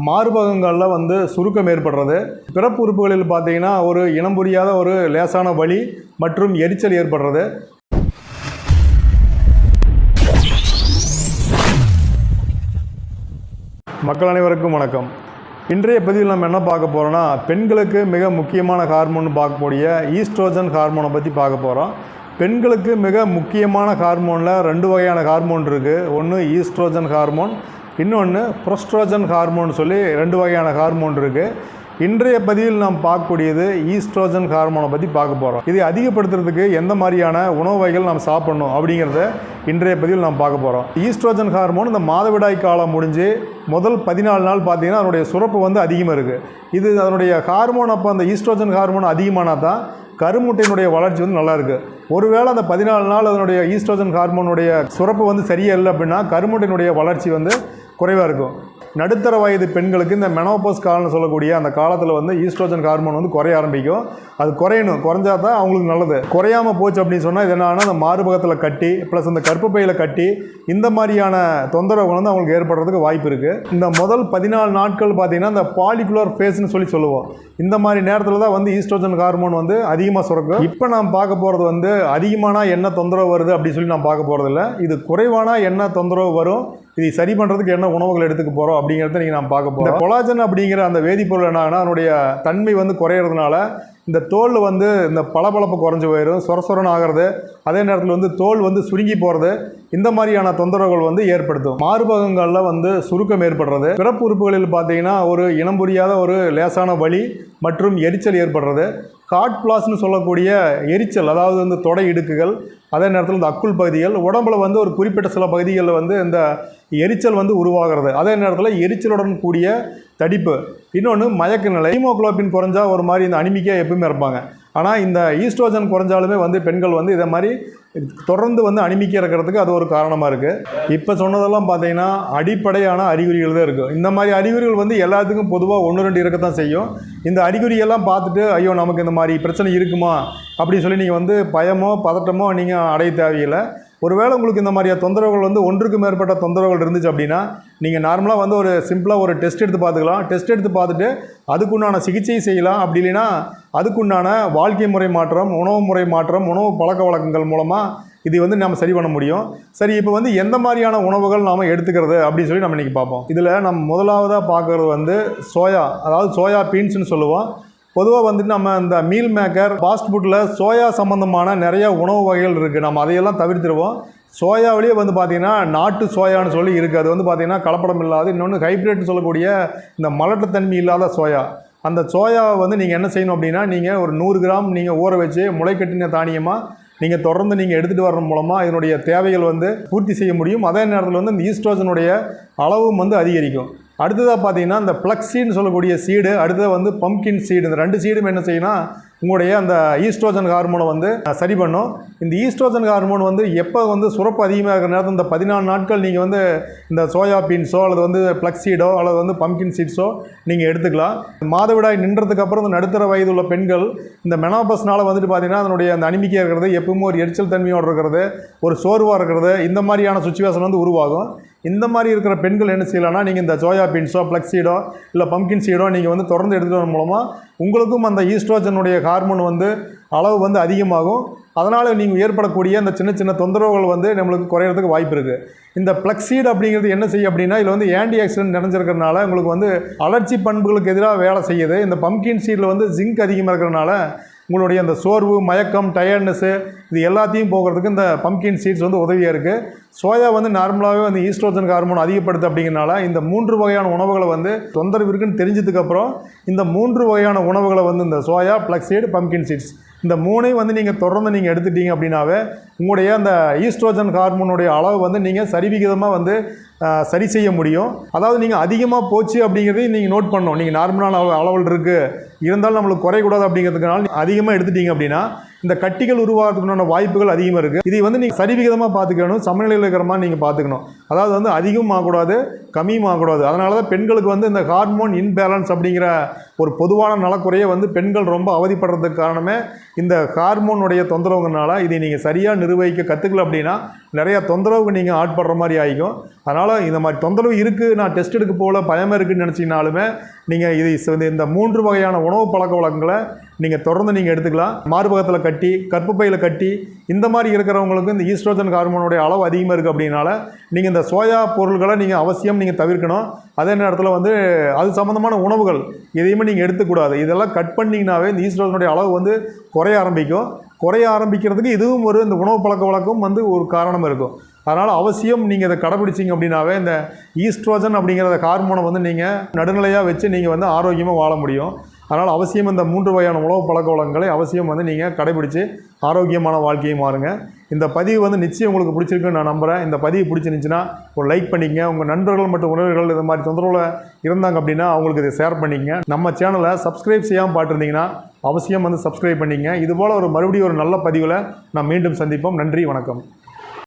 மார்பகங்களில் வந்து சுருக்கம் ஏற்படுறது, பிறப்பு உறுப்புகளில் பார்த்தீங்கன்னா ஒரு இனம் புரியாத ஒரு லேசான வலி மற்றும் எரிச்சல் ஏற்படுறது. மக்கள் அனைவருக்கும் வணக்கம். இன்றைய பதிவில் நம்ம என்ன பார்க்க போகிறோம்னா, பெண்களுக்கு மிக முக்கியமான ஹார்மோன் பார்க்கக்கூடிய ஈஸ்ட்ரோஜன் ஹார்மோனை பற்றி பார்க்க போகிறோம். பெண்களுக்கு மிக முக்கியமான ஹார்மோனில் 2 வகையான ஹார்மோன் இருக்குது. ஒன்று ஈஸ்ட்ரோஜன் ஹார்மோன், இன்னொன்று ப்ரோஸ்ட்ரோஜன் ஹார்மோன் சொல்லி 2 வகையான ஹார்மோன் இருக்குது. இன்றைய பதிவில் நாம் பார்க்கக்கூடியது ஈஸ்ட்ரோஜன் ஹார்மோனை பற்றி பார்க்க போகிறோம். இதை அதிகப்படுத்துறதுக்கு எந்த மாதிரியான உணவு வகைகள் நாம் சாப்பிடணும் அப்படிங்கிறத இன்றைய பதிவில் நாம் பார்க்க போகிறோம். ஈஸ்ட்ரோஜன் ஹார்மோன் இந்த மாதவிடாய் காலம் முடிஞ்சு முதல் 14 நாள் பார்த்தீங்கன்னா அதனுடைய சுரப்பு வந்து அதிகமாக இருக்குது. இது அதனுடைய ஹார்மோன், அப்போ அந்த ஈஸ்ட்ரோஜன் ஹார்மோன் அதிகமானால் தான் கருமுட்டையினுடைய வளர்ச்சி வந்து நல்லாயிருக்கு. ஒருவேளை அந்த 14 நாள் அதனுடைய ஈஸ்ட்ரோஜன் ஹார்மோனுடைய சுரப்பு வந்து சரியாக இல்லை அப்படின்னா கருமுட்டையினுடைய வளர்ச்சி வந்து குறைவாக இருக்கும். நடுத்தர வயது பெண்களுக்கு இந்த மெனோபாஸ் காலம்னு சொல்லக்கூடிய அந்த காலத்தில் வந்து ஈஸ்ட்ரோஜன் ஹார்மோன் வந்து குறைய ஆரம்பிக்கும். அது குறைஞ்சா தான் அவங்களுக்கு நல்லது. குறையாமல் போச்சு அப்படின்னு சொன்னால் இது என்னன்னா, அந்த மார்பகத்தில் கட்டி ப்ளஸ் அந்த கர்ப்பப்பையில் கட்டி இந்த மாதிரியான தொந்தரவுகள் வந்து அவங்களுக்கு ஏற்படுறதுக்கு வாய்ப்பு இருக்குது. இந்த முதல் 14 நாட்கள் பார்த்திங்கன்னா இந்த பாலிகுலர் ஃபேஸ்ன்னு சொல்லுவோம். இந்த மாதிரி நேரத்தில் தான் வந்து ஈஸ்ட்ரோஜன் ஹார்மோன் வந்து அதிகமாக சுரக்கும். இப்போ நாம் பார்க்க போகிறது வந்து அதிகமான என்ன தொந்தரவு வருது அப்படின்னு சொல்லி நாம் பார்க்க போகிறதில்ல. இது குறைவான என்ன தொந்தரவு வரும், இதை சரி பண்ணுறதுக்கு என்ன உணவுகள் எடுத்துக்க போகிறோம் அப்படிங்கிறத நீங்கள் நாம் பார்க்க போகிறோம். இந்த கொலாஜன் அப்படிங்கிற அந்த வேதிப்பொருள் என்னன்னா, அதனுடைய தன்மை வந்து குறையிறதுனால இந்த தோல் வந்து இந்த பளபளப்பு குறைஞ்சி போயிடும், சொரசொரன்னு ஆகிறது, அதே நேரத்தில் வந்து தோல் வந்து சுருங்கி போகிறது, இந்த மாதிரியான தொந்தரவுகள் வந்து ஏற்படுத்தும். மார்பகங்களில் வந்து சுருக்கம் ஏற்படுறது, பிறப்பு உறுப்புகளில் பார்த்தீங்கன்னா ஒரு இனம் புரியாத ஒரு லேசான வலி மற்றும் எரிச்சல் ஏற்படுறது, ஹார்ட் பிளாஸ்ன்னு சொல்லக்கூடிய எரிச்சல், அதாவது வந்து தொடை இடுக்குகள், அதே நேரத்தில் இந்த அக்குள் பகுதிகள், உடம்புல வந்து ஒரு குறிப்பிட்ட சில பகுதிகளில் வந்து இந்த எரிச்சல் வந்து உருவாகிறது, அதே நேரத்தில் எரிச்சலுடன் கூடிய தடிப்பு, இன்னொன்று மயக்க நிலை. ஹீமோகுளோபின் குறைஞ்சா ஒரு மாதிரி இந்த அனிமிக்காக எப்பவுமே இருப்பாங்க. ஆனால் இந்த ஈஸ்ட்ரோஜன் குறைஞ்சாலுமே வந்து பெண்கள் வந்து இதை மாதிரி தொடர்ந்து வந்து அனிமிக்காக இருக்கிறதுக்கு அது ஒரு காரணமாக இருக்குது. இப்போ சொன்னதெல்லாம் பார்த்தீங்கன்னா அடிப்படையான அறிகுறிகள் தான் இருக்குது. இந்த மாதிரி அறிகுறிகள் வந்து எல்லாத்துக்கும் பொதுவாக 1-2 இருக்கத்தான் செய்யும். இந்த அறிகுறியெல்லாம் பார்த்துட்டு ஐயோ நமக்கு இந்த மாதிரி பிரச்சனை இருக்குமா அப்படின்னு சொல்லி நீங்கள் வந்து பயமோ பதட்டமோ நீங்கள் அடைய தேவையில்லை. ஒருவேளை உங்களுக்கு இந்த மாதிரியான தொந்தரவுகள் வந்து 1க்கு மேற்பட்ட தொந்தரவுகள் இருந்துச்சு அப்படின்னா நீங்கள் நார்மலாக வந்து ஒரு சிம்பிளாக ஒரு டெஸ்ட் எடுத்து பார்த்துக்கலாம். டெஸ்ட் எடுத்து பார்த்துட்டு அதுக்குண்டான சிகிச்சை செய்யலாம். அப்படி இல்லைன்னா அதுக்குண்டான வாழ்க்கை முறை மாற்றம், உணவு முறை மாற்றம், உணவு பழக்க வழக்கங்கள் மூலமாக இது வந்து நம்ம சரி பண்ண முடியும். சரி, இப்போ வந்து எந்த மாதிரியான உணவுகள் நாம் எடுத்துக்கிறது அப்படின்னு சொல்லி நம்ம இன்றைக்கி பார்ப்போம். இதில் நம்ம முதலாவதாக பார்க்குறது வந்து சோயா, அதாவது சோயா பீன்ஸ்னு சொல்லுவோம். பொதுவாக வந்துட்டு நம்ம இந்த மீல் மேக்கர், ஃபாஸ்ட் ஃபுட்டில் சோயா சம்மந்தமான நிறைய உணவு வகைகள் இருக்குது. நம்ம அதையெல்லாம் தவிர்த்துருவோம். சோயாவிலேயே வந்து பார்த்திங்கன்னா நாட்டு சோயான்னு சொல்லி இருக்குது. அது வந்து பார்த்திங்கன்னா கலப்படம் இல்லாத, இன்னொன்று ஹைப்ரிட்னு சொல்லக்கூடிய இந்த மலட்டுத்தன்மை இல்லாத சோயா. அந்த சோயாவை வந்து நீங்கள் என்ன செய்யணும் அப்படின்னா, நீங்கள் ஒரு 100 கிராம் நீங்கள் ஊற வச்சு முளைக்கட்டின தானியமாக நீங்கள் தொடர்ந்து நீங்கள் எடுத்துகிட்டு வர்றது மூலமாக இதனுடைய தேவைகள் வந்து பூர்த்தி செய்ய முடியும். அதே நேரத்தில் வந்து இந்த ஈஸ்ட்ரோஜனுடைய அளவும் வந்து அதிகரிக்கும். அடுத்ததாக பார்த்தீங்கன்னா இந்த ஃப்ளக்ஸீன்னு சொல்லக்கூடிய சீடு, அடுத்தது வந்து பம்கின் சீடு, இந்த 2 சீடும் என்ன செய்யணும்னா உங்களுடைய அந்த ஈஸ்ட்ரோஜன் ஹார்மோனை வந்து சரி பண்ணும். இந்த ஈஸ்ட்ரோஜன் ஹார்மோன் வந்து எப்போ வந்து சுரப்பு அதிகமாக இருக்கிற நேரத்தில் இந்த 14 நாட்கள் நீங்கள் வந்து இந்த சோயா பீன்ஸோ அல்லது வந்து ஃப்ளக்ஸீடோ அல்லது வந்து பம்கின் சீட்ஸோ நீங்கள் எடுத்துக்கலாம். மாதவிடாய் நின்றதுக்கு அப்புறம் இந்த நடுத்தர வயது உள்ள பெண்கள் இந்த மெனோபாஸ்னால் வந்துட்டு பார்த்தீங்கன்னா அதனுடைய அந்த அனிமிக்காக இருக்கிறது, எப்பவுமே ஒரு எரிச்சல் தன்மையோடு இருக்கிறது, ஒரு சோர்வாக இருக்கிறது, இந்த மாதிரியான சுச்சுவேஷன் வந்து உருவாகும். இந்த மாதிரி இருக்கிற பெண்கள் என்ன செய்யலாம்னா, நீங்கள் இந்த சோயா பீன்ஸோ ஃப்ளக்ஸீடோ இல்லை பம்கின் சீடோ நீங்கள் வந்து தொடர்ந்து எடுத்துகிட்டு வர மூலமாக உங்களுக்கும் அந்த ஈஸ்ட்ரோஜனுடைய ஹார்மோன் வந்து அளவு வந்து அதிகமாகும். அதனால் நீங்கள் ஏற்படக்கூடிய அந்த சின்ன சின்ன தொந்தரவுகள் வந்து நம்மளுக்கு குறையிறதுக்கு வாய்ப்பு இருக்குது. இந்த ஃப்ளக்ஸீட் அப்படிங்கிறது என்ன செய்யும் அப்படின்னா, இதில் வந்து ஆன்டி ஆக்சிடென்ட் நிறைஞ்சிருக்கிறதுனால உங்களுக்கு வந்து அலர்ஜி பண்புகளுக்கு எதிராக வேலை செய்யுது. இந்த பம்கின் சீடில் வந்து ஜிங்க் அதிகமாக இருக்கிறதுனால உங்களுடைய அந்த சோர்வு, மயக்கம், டயர்ட்னஸ்ஸு இது எல்லாத்தையும் போகிறதுக்கு இந்த பம்கின் சீட்ஸ் வந்து உதவியாக இருக்குது. சோயா வந்து நார்மலாகவே வந்து ஈஸ்ட்ரோஜன் ஹார்மோன் அதிகப்படுத்து அப்படிங்கிறனால இந்த 3 வகையான உணவுகளை வந்து தொந்தரவு இருக்குன்னு தெரிஞ்சதுக்கப்புறம் இந்த 3 வகையான உணவுகளை வந்து இந்த சோயா, ஃப்ளக்ஸீட், பம்கின் சீட்ஸ் இந்த 3ஐயும் வந்து நீங்கள் தொடர்ந்து நீங்கள் எடுத்துட்டீங்க அப்படின்னாவே உங்களுடைய அந்த ஈஸ்ட்ரோஜன் ஹார்மோனுடைய அளவு வந்து நீங்கள் சரிவிகிதமாக வந்து சரி செய்ய முடியும். அதாவது நீங்கள் அதிகமாக போச்சு அப்படிங்கிறதையும் நீங்கள் நோட் பண்ணணும். நீங்கள் நார்மலான அளவுகள் இருக்குது இருந்தாலும் நம்மளுக்கு குறையக்கூடாது அப்படிங்கிறதுனால அதிகமாக எடுத்துட்டீங்க அப்படின்னா இந்த கட்டிகள் உருவாகிறதுக்கான வாய்ப்புகள் அதிகமாக இருக்குது. இதை வந்து நீங்கள் சரிவிகிதமாக பார்த்துக்கணும், சமநிலையில் இருக்கிற மாதிரி நீங்கள் பார்த்துக்கணும். அதாவது வந்து அதிகமும் ஆகக்கூடாது, கம்மியும் ஆகக்கூடாது. அதனால தான் பெண்களுக்கு வந்து இந்த ஹார்மோன் இன்பேலன்ஸ் அப்படிங்கிற ஒரு பொதுவான நலக்குறையை வந்து பெண்கள் ரொம்ப அவதிப்படுறதுக்கு காரணமே இந்த ஹார்மோனுடைய தொந்தரவுங்கனால. இதை நீங்கள் சரியாக நிர்வகிக்க கற்றுக்கல அப்படின்னா நிறையா தொந்தரவுக்கு நீங்கள் ஆட்படுற மாதிரி ஆகிக்கும். அதனால் இந்த மாதிரி தொந்தரவு இருக்குது, நான் டெஸ்ட் எடுக்க போகல, பயமாக இருக்குதுன்னு நினச்சிங்கனாலுமே நீங்கள் இதை இந்த 3 வகையான உணவு பழக்க வழக்கங்களை நீங்கள் தொடர்ந்து நீங்கள் எடுத்துக்கலாம். மார்பகத்தில் கட்டி, கர்ப்பப்பையில் கட்டி, இந்த மாதிரி இருக்கிறவங்களுக்கு இந்த ஈஸ்ட்ரோஜன் ஹார்மோனுடைய அளவு அதிகமாக இருக்குது. அப்படின்னால நீங்கள் இந்த சோயா பொருள்களை நீங்கள் அவசியம் நீங்கள் தவிர்க்கணும். அதே நேரத்தில் வந்து அது சம்மந்தமான உணவுகள் எதையுமே நீங்கள் எடுத்துக்கூடாது. இதெல்லாம் கட் பண்ணிங்கனாவே இந்த ஈஸ்ட்ரோஜனுடைய அளவு வந்து குறைய ஆரம்பிக்கும். குறைய ஆரம்பிக்கிறதுக்கு இதுவும் இந்த உணவு பழக்க வழக்கம் வந்து ஒரு காரணம் இருக்கும். அதனால் அவசியம் நீங்கள் இதை கடைப்பிடிச்சிங்க அப்படின்னாவே இந்த ஈஸ்ட்ரோஜன் அப்படிங்கிற ஹார்மோனை வந்து நீங்கள் நடுநிலையாக வச்சு நீங்கள் வந்து ஆரோக்கியமாக வாழ முடியும். அதனால் அவசியம் இந்த 3 வகையான உணவு பழக்க வழக்கங்களை அவசியம் வந்து நீங்கள் கடைப்பிடிச்சு ஆரோக்கியமான வாழ்க்கையை மாறுங்க. இந்த பதிவு வந்து நிச்சயம் உங்களுக்கு பிடிச்சிருக்குன்னு நான் நம்புகிறேன். இந்த பதிவு பிடிச்சிருந்துச்சுன்னா ஒரு லைக் பண்ணிக்கங்க. உங்கள் நண்பர்கள் மற்றும் உறவினர்கள் இது மாதிரி தொந்தரவில் இருந்தாங்க அப்படின்னா அவங்களுக்கு இதை ஷேர் பண்ணிக்கங்க. நம்ம சேனலை சப்ஸ்கிரைப் செய்யாமல் பார்த்துருந்தீங்கன்னா அவசியம் வந்து சப்ஸ்கிரைப் பண்ணிக்கங்க. இதுபோல் மறுபடியும் ஒரு நல்ல பதிவில் நான் மீண்டும் சந்திப்போம். நன்றி, வணக்கம்.